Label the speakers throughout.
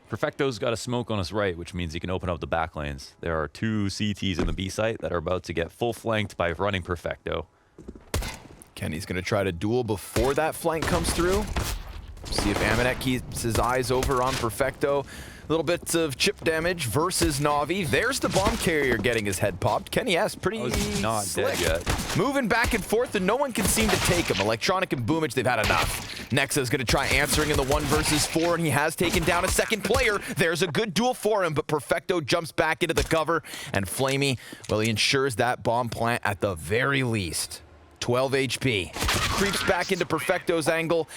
Speaker 1: Perfecto's got a smoke on his right, which means he can open up the back lanes. There are 2 CTs in the B site that are about to get full flanked by running Perfecto.
Speaker 2: Kenny's going to try to duel before that flank comes through. See if AmaNEk keeps his eyes over on Perfecto. Little bits of chip damage versus NaVi. There's the bomb carrier getting his head popped. Kenny S pretty
Speaker 1: not
Speaker 2: slick.
Speaker 1: dead yet.
Speaker 2: Moving back and forth, and no one can seem to take him. Electronic and Boomich, they've had enough. Nexa's going to try answering in the 1 versus 4, and he has taken down a second player. There's a good duel for him, but Perfecto jumps back into the cover, and flamie, well, he ensures that bomb plant at the very least. 12 HP. Creeps back into Perfecto's angle.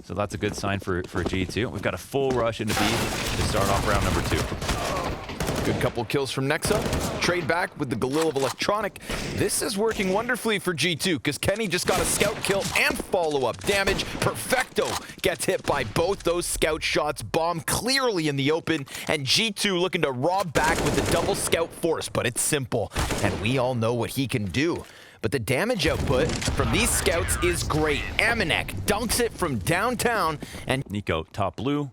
Speaker 1: So that's a good sign for G2. We've got a full rush into B to start off round number 2.
Speaker 2: Good couple kills from Nexa. Trade back with the Galil of Electronic. This is working wonderfully for G2 because Kenny just got a scout kill and follow-up damage. Perfecto gets hit by both those scout shots. Bomb clearly in the open, and G2 looking to rob back with the double scout force, but it's simple, and we all know what he can do. But the damage output from these scouts is great. AmaNEk dunks it from downtown, and
Speaker 1: NiKo top blue,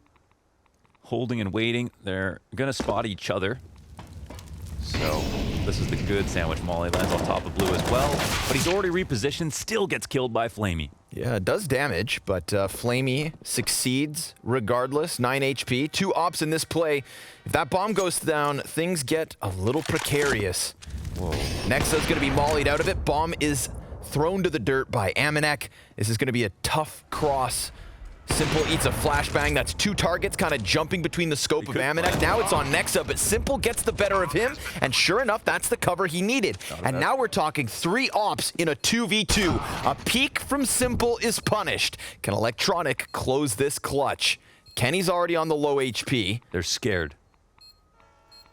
Speaker 1: holding and waiting. They're gonna spot each other. So this is the good sandwich molly. Lands on top of blue as well, but he's already repositioned, still gets killed by flamie.
Speaker 2: yeah, it does damage, but flamie succeeds regardless. 9 HP, 2 ops in this play. If that bomb goes down, things get a little precarious.
Speaker 1: Whoa.
Speaker 2: Nexa's going to be mollied out of it. Bomb is thrown to the dirt by AmaNEk. This is going to be a tough cross. Simple eats a flashbang. That's 2 targets kind of jumping between the scope of AmaNEk. Now it's on Nexa, but Simple gets the better of him, and sure enough, that's the cover he needed. And now we're talking 3 ops in a 2v2. A peek from Simple is punished. Can Electronic close this clutch? Kenny's already on the low HP.
Speaker 1: They're scared.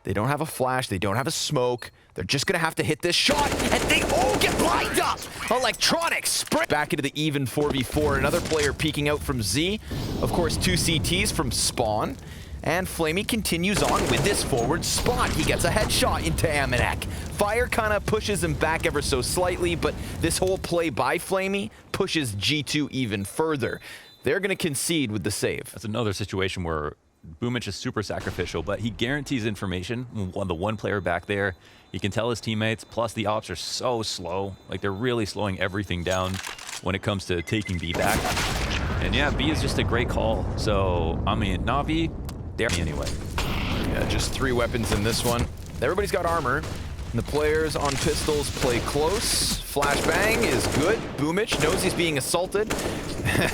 Speaker 2: They don't have a flash. They don't have a smoke. They're just going to have to hit this shot, and they all get lined up. Electronic sprint back into the even 4v4. Another player peeking out from Z. Of course, 2 CTs from Spawn. And flamie continues on with this forward spot. He gets a headshot into AmaNEk. Fire kind of pushes him back ever so slightly, but this whole play by flamie pushes G2 even further. They're going to concede with the save.
Speaker 1: That's another situation where Boomich is super sacrificial, but he guarantees information. The 1 player back there, he can tell his teammates, plus the ops are so slow. Like, they're really slowing everything down when it comes to taking B back. And yeah, B is just a great call. So, I mean, NaVi, they're anyway.
Speaker 2: Yeah, just 3 weapons in this one. Everybody's got armor. And the players on pistols play close. Flashbang is good. Boomich knows he's being assaulted.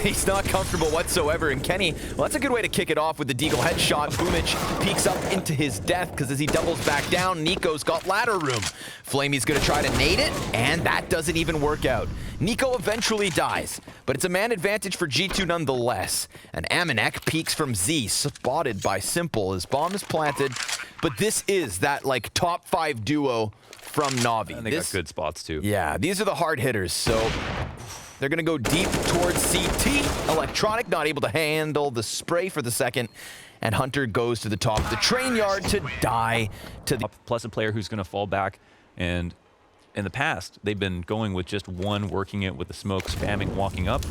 Speaker 2: He's not comfortable whatsoever. And Kenny, well, that's a good way to kick it off with the deagle headshot. Boomich peeks up into his death because as he doubles back down, NiKo's got ladder room. flamie's going to try to nade it, and that doesn't even work out. NiKo eventually dies, but it's a man advantage for G2 nonetheless. And AmaNEk peeks from Z, spotted by Simple. His bomb is planted, but this is that, like, top 5 duo from NaVi.
Speaker 1: And they got good spots, too.
Speaker 2: Yeah, these are the hard hitters, so they're going to go deep towards CT. Electronic not able to handle the spray for the second, and Hunter goes to the top of the train yard to die to the...
Speaker 1: Plus a player who's going to fall back, and in the past, they've been going with just 1, working it with the smoke, spamming, walking up.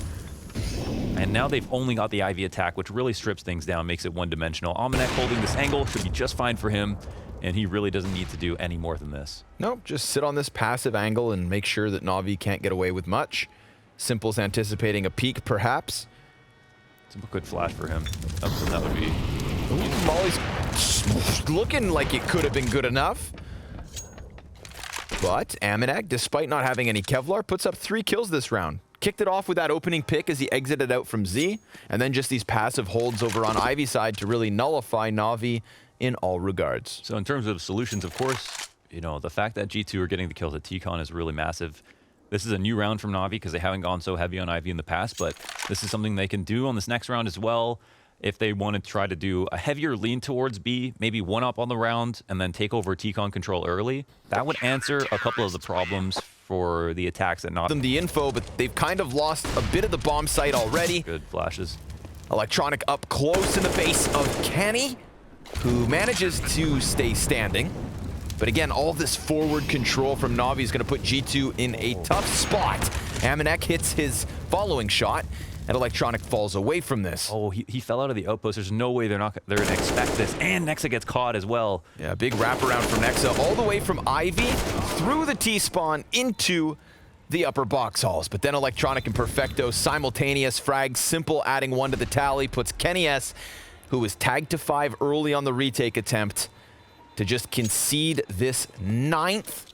Speaker 1: And now they've only got the IV attack, which really strips things down, makes it one-dimensional. AmaNEk holding this angle should be just fine for him, and he really doesn't need to do any more than this.
Speaker 2: Nope, just sit on this passive angle and make sure that NaVi can't get away with much. Simple's anticipating a peek, perhaps.
Speaker 1: Simple good flash for him. That would be...
Speaker 2: Ooh, Molly's looking like it could have been good enough. But AmaNEk, despite not having any Kevlar, puts up 3 kills this round. Kicked it off with that opening pick as he exited out from Z, and then just these passive holds over on Ivy side to really nullify NaVi in all regards.
Speaker 1: So in terms of solutions, of course, you know, the fact that G2 are getting the kills at T-Con is really massive. This is a new round from NaVi because they haven't gone so heavy on Ivy in the past, but this is something they can do on this next round as well. If they want to try to do a heavier lean towards B, maybe 1 up on the round, and then take over T-Con control early, that would answer a couple of the problems for the attacks that NaVi.
Speaker 2: Them the info, but they've kind of lost a bit of the bomb site already.
Speaker 1: Good flashes.
Speaker 2: Electronic up close in the face of Kenny, who manages to stay standing. But again, all this forward control from NaVi is going to put G2 in a tough spot. AmaNEk hits his following shot, and Electronic falls away from this.
Speaker 1: Oh, he fell out of the outpost. There's no way they're going to expect this. And Nexa gets caught as well.
Speaker 2: Yeah, big wraparound from Nexa all the way from Ivy through the T-spawn into the upper box halls. But then Electronic and Perfecto simultaneous frags, Simple adding 1 to the tally, puts Kenny S, who was tagged to 5 early on the retake attempt, to just concede this 9th,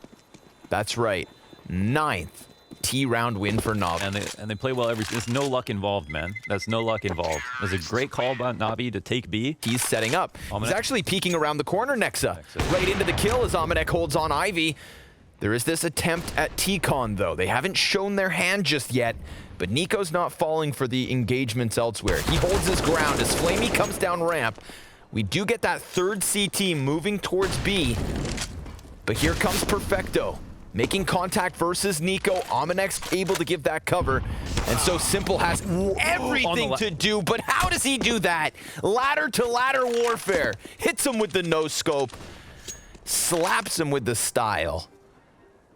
Speaker 2: that's right, 9th T-round win for NaVi.
Speaker 1: And they play well there's no luck involved, man. That's no luck involved. There's a great call by NaVi to take B.
Speaker 2: He's setting up.
Speaker 1: AmaNEk.
Speaker 2: He's actually peeking around the corner, Nexa. Right into the kill as AmaNEk holds on Ivy. There is this attempt at T-Con, though. They haven't shown their hand just yet, but NiKo's not falling for the engagements elsewhere. He holds his ground as flamie comes down ramp. We do get that third CT moving towards B, but here comes Perfecto, making contact versus NiKo. AmaNEk's able to give that cover, and so Simple has everything to do, but how does he do that? Ladder to ladder warfare. Hits him with the no-scope, slaps him with the style.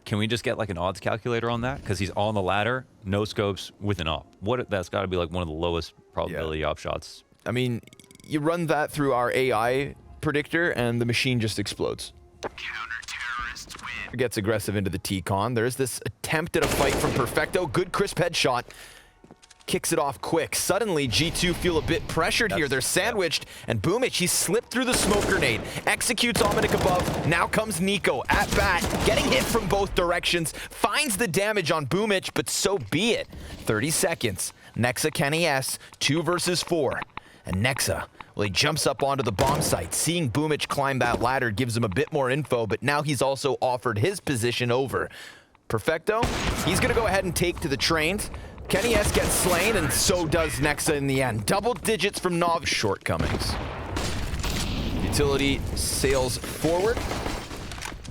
Speaker 1: Can we just get like an odds calculator on that? Because he's on the ladder, no scopes with an op. That's got to be like one of the lowest probability op shots.
Speaker 2: I mean, you run that through our AI predictor, and the machine just explodes. Counter-terrorists win. Gets aggressive into the T-Con. There's this attempt at a fight from Perfecto. Good crisp headshot. Kicks it off quick. Suddenly, G2 feel a bit pressured here. They're sandwiched, and boomich, he slipped through the smoke grenade. Executes AmaNEk above. Now comes NiKo at bat, getting hit from both directions. Finds the damage on boomich, but so be it. 30 seconds. Nexa Kenny S, 2 versus 4. And Nexa, well, he jumps up onto the bomb site. Seeing boomich climb that ladder gives him a bit more info, but now he's also offered his position over. Perfecto, he's going to go ahead and take to the trains. Kenny S gets slain, and so does Nexa in the end. Double digits from NaVi. Shortcomings. Utility sails forward.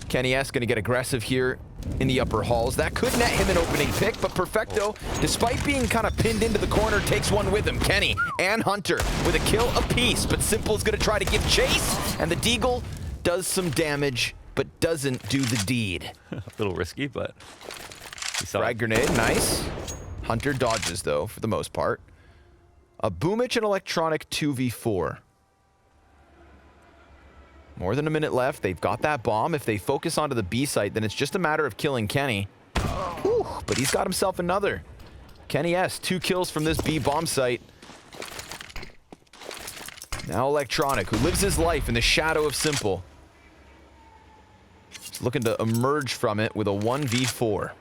Speaker 2: Kenny S going to get aggressive here in the upper halls. That could net him an opening pick, but Perfecto, despite being kind of pinned into the corner, takes one with him. Kenny and Hunter with a kill apiece, but Simple's going to try to give chase, and the Deagle does some damage, but doesn't do the deed.
Speaker 1: A little risky, but...
Speaker 2: Frag grenade, nice. Hunter dodges, though, for the most part. A boomich and Electronic 2v4. More than a minute left. They've got that bomb. If they focus onto the B site, then it's just a matter of killing Kenny. Whew, but he's got himself another. Kenny S, 2 kills from this B bomb site. Now Electronic, who lives his life in the shadow of Simple. He's looking to emerge from it with a 1v4.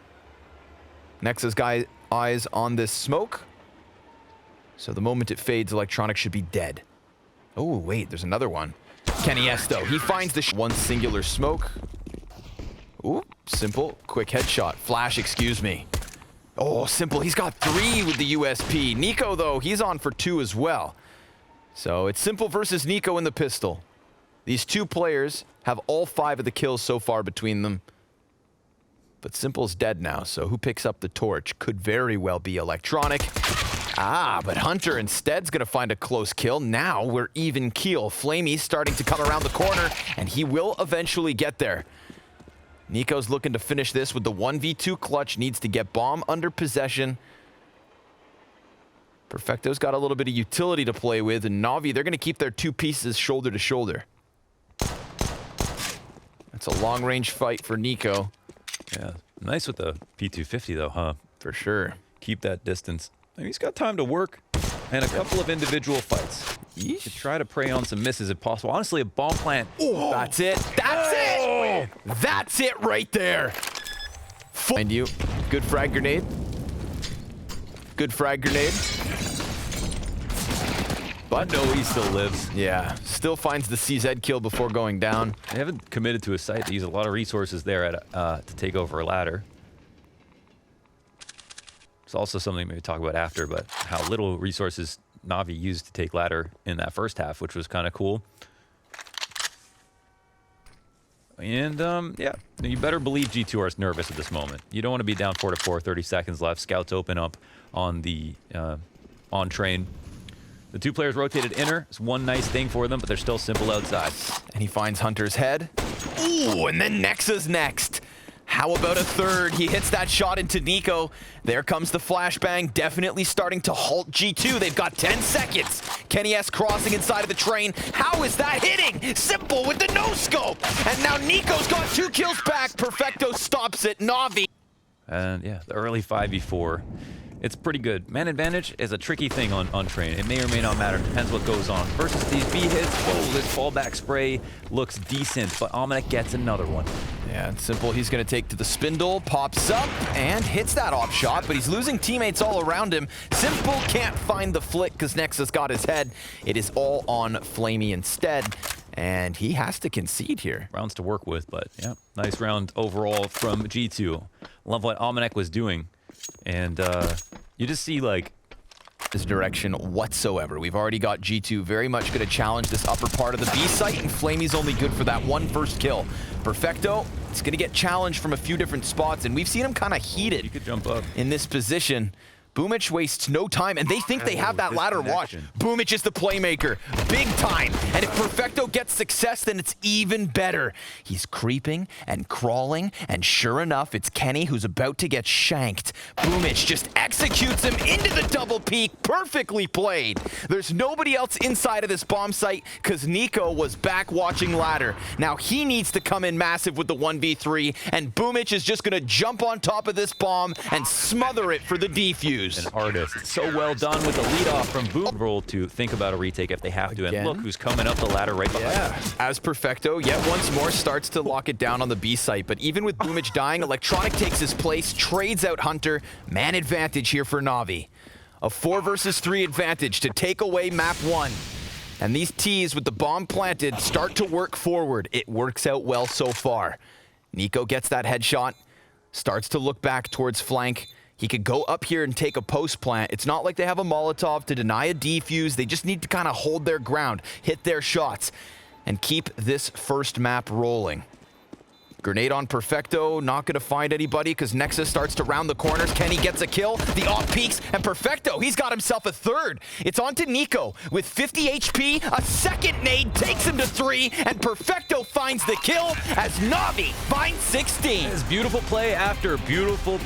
Speaker 2: Nexa's eyes on this smoke. So the moment it fades, Electronic should be dead. Oh, wait, there's another one. Kenny S, though, he finds the one singular smoke. Ooh, Simple, quick headshot. Flash, excuse me. Oh, Simple, he's got 3 with the USP. NiKo, though, he's on for 2 as well. So it's Simple versus NiKo in the pistol. These 2 players have all 5 of the kills so far between them. But Simple's dead now, so who picks up the torch? Could very well be Electronic. Ah, but Hunter instead's gonna find a close kill. Now we're even keel. flamie's starting to come around the corner, and he will eventually get there. NiKo's looking to finish this with the 1v2 clutch. Needs to get bomb under possession. Perfecto's got a little bit of utility to play with, and NaVi, they're gonna keep their 2 pieces shoulder to shoulder. That's a long-range fight for NiKo.
Speaker 1: Yeah, nice with the P250 though, huh?
Speaker 2: For sure.
Speaker 1: Keep that distance. I mean, he's got time to work and a couple of individual fights. To try to prey on some misses if possible. Honestly, a bomb plant.
Speaker 2: Oh, that's it. That's it. That's it right there. Find you. Good frag grenade. Good frag grenade.
Speaker 1: But no, he still lives.
Speaker 2: Yeah, still finds the CZ kill before going down.
Speaker 1: They haven't committed to a site. They use a lot of resources there at, to take over a ladder. It's also something maybe talk about after, but how little resources NaVi used to take ladder in that first half, which was kind of cool. And yeah, you better believe G2 are nervous at this moment. You don't want to be down 4-4, 30 seconds left. Scouts open up on the on train. The 2 players rotated inner. It's one nice thing for them, but they're still Simple outside.
Speaker 2: And he finds Hunter's head. Ooh, and then Nexa's next. How about a third? He hits that shot into NiKo. There comes the flashbang, definitely starting to halt G2. They've got 10 seconds. Kenny S crossing inside of the train. How is that hitting? Simple with the no-scope. And now NiKo's got 2 kills back. Perfecto stops it. NaVi.
Speaker 1: And yeah, the early 5v4. It's pretty good. Man advantage is a tricky thing on train. It may or may not matter. Depends what goes on. Versus these B hits, oh, this fallback spray looks decent, but AmaNEk gets another one.
Speaker 2: Yeah, it's simple. He's going to take to the spindle, pops up, and hits that off shot, but he's losing teammates all around him. Simple can't find the flick because Nexa's got his head. It is all on flamie instead, and he has to concede here.
Speaker 1: Rounds to work with, but yeah, nice round overall from G2. Love what AmaNEk was doing. And you just see, like,
Speaker 2: this direction whatsoever. We've already got G2 very much going to challenge this upper part of the B site, and flamie's only good for that one first kill. Perfecto, it's going to get challenged from a few different spots, and we've seen him kind of heated.
Speaker 1: You could jump up
Speaker 2: in this position. Boomich wastes no time, and they think they have that ladder watch. Boomich is the playmaker, big time. And if Perfecto gets success, then it's even better. He's creeping and crawling, and sure enough, it's Kenny who's about to get shanked. Boomich just executes him into the double peak, perfectly played. There's nobody else inside of this bomb site because NiKo was back watching ladder. Now he needs to come in massive with the 1v3, and Boomich is just gonna jump on top of this bomb and smother it for the defuse.
Speaker 1: An artist. It's so well done with the lead off from Boom. Roll to think about a retake if they have to. And look who's coming up the ladder right behind.
Speaker 2: Yeah, as Perfecto yet once more starts to lock it down on the B site. But even with Boomich dying, Electronic takes his place, trades out Hunter. Man advantage here for NaVi. A 4 versus 3 advantage to take away map 1. And these T's with the bomb planted start to work forward. It works out well so far. NiKo gets that headshot, starts to look back towards flank. He could go up here and take a post plant. It's not like they have a Molotov to deny a defuse. They just need to kind of hold their ground, hit their shots, and keep this first map rolling. Grenade on Perfecto, not going to find anybody because Nexa starts to round the corners. Kenny gets a kill, the off peaks, and Perfecto, he's got himself a third. It's on to NiKo with 50 HP, a second nade takes him to 3, and Perfecto finds the kill as NaVi finds 16.
Speaker 1: It's beautiful play after beautiful